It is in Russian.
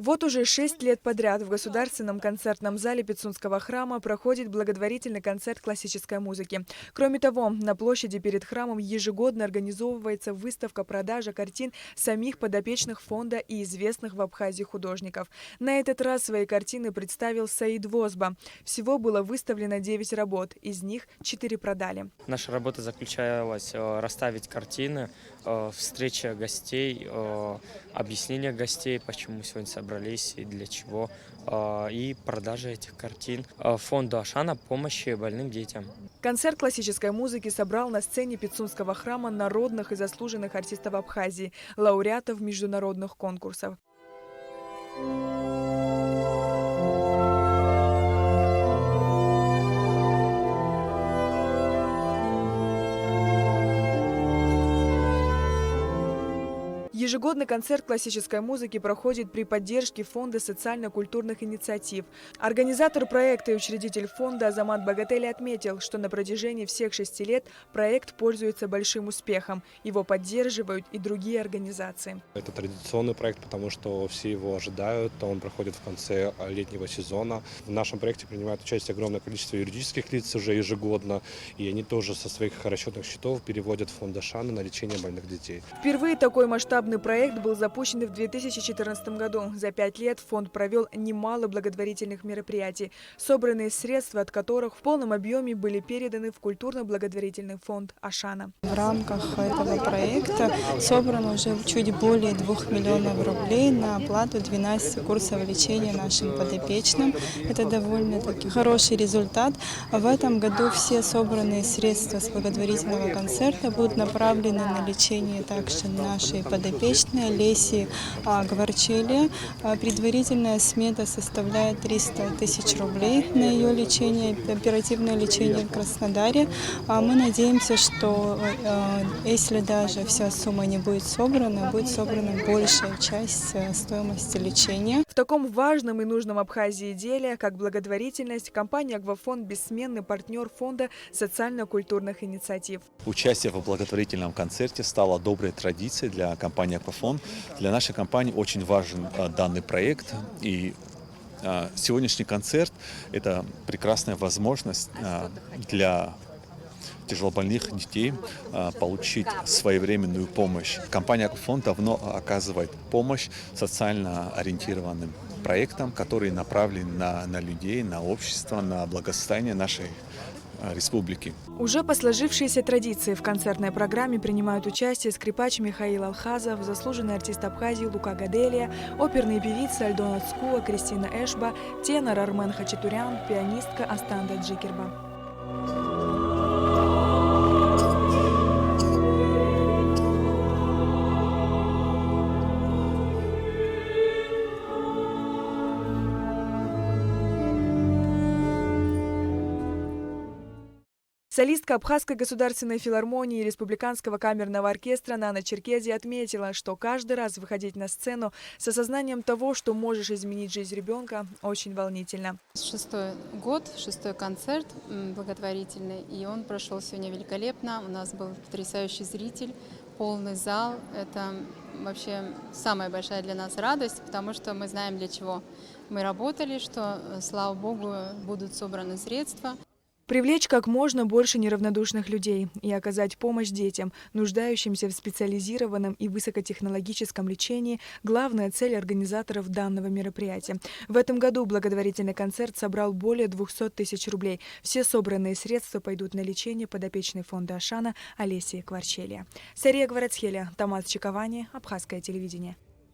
Вот уже 6 лет подряд в Государственном концертном зале Пицунского храма проходит благотворительный концерт классической музыки. Кроме того, на площади перед храмом ежегодно организовывается выставка-продажа картин самих подопечных фонда и известных в Абхазии художников. На этот раз свои картины представил Саид Возба. Всего было выставлено 9 работ, из них 4 продали. Наша работа заключалась расставить картины, встреча гостей, объяснение гостей, почему сегодня собрались и для чего, и продажа этих картин фонду Ашана помощи больным детям. Концерт классической музыки собрал на сцене Пицунского храма народных и заслуженных артистов Абхазии, лауреатов международных конкурсов. Ежегодный концерт классической музыки проходит при поддержке Фонда социально-культурных инициатив. Организатор проекта и учредитель фонда Азамат Багатели отметил, что на протяжении всех 6 лет проект пользуется большим успехом. Его поддерживают и другие организации. Это традиционный проект, потому что все его ожидают. Он проходит в конце летнего сезона. В нашем проекте принимает участие огромное количество юридических лиц уже ежегодно. И они тоже со своих расчетных счетов переводят в фонд Ашана на лечение больных детей. Впервые такой масштабный проект был запущен в 2014 году. За 5 лет фонд провел немало благотворительных мероприятий, собранные средства от которых в полном объеме были переданы в культурно-благотворительный фонд Ашана. В рамках этого проекта собрано уже чуть более 2 миллионов рублей на оплату 12 курсов лечения нашим подопечным. Это довольно-таки хороший результат. В этом году все собранные средства с благотворительного концерта будут направлены на лечение также нашей подопечной Леси Гварчели. Предварительная смета составляет 300 тысяч рублей на ее лечение, оперативное лечение в Краснодаре. Мы надеемся, что если даже вся сумма не будет собрана большая часть стоимости лечения. В таком важном и нужном Абхазии деле, как благотворительность, компания «Аквафонд» – бесменный партнер фонда социально-культурных инициатив. Участие в благотворительном концерте стало доброй традицией для компании «Аквафонд». Для нашей компании очень важен данный проект. И сегодняшний концерт – это прекрасная возможность для тяжелобольных детей получить своевременную помощь. Компания «Аквафонд» давно оказывает помощь социально ориентированным проектам, которые направлены на людей, на общество, на благосостояние нашей республики. Уже по сложившейся традиции в концертной программе принимают участие скрипач Михаил Алхазов, заслуженный артист Абхазии Лука Гаделия, оперные певицы Альдона Цкуа, Кристина Эшба, тенор Армен Хачатурян, пианистка Астанда Джикерба. Солистка Абхазской государственной филармонии и Республиканского камерного оркестра Нана Черкези отметила, что каждый раз выходить на сцену с осознанием того, что можешь изменить жизнь ребенка, очень волнительно. 6-й год, 6-й концерт благотворительный, и он прошел сегодня великолепно. У нас был потрясающий зритель, полный зал. Это вообще самая большая для нас радость, потому что мы знаем, для чего мы работали, что, слава Богу, будут собраны средства. Привлечь как можно больше неравнодушных людей и оказать помощь детям, нуждающимся в специализированном и высокотехнологическом лечении – главная цель организаторов данного мероприятия. В этом году благотворительный концерт собрал более 200 тысяч рублей. Все собранные средства пойдут на лечение подопечной фонда Ашана Олеси Гварчели. Сария Гварацхеля, Томас Чиковани, Абхазское телевидение.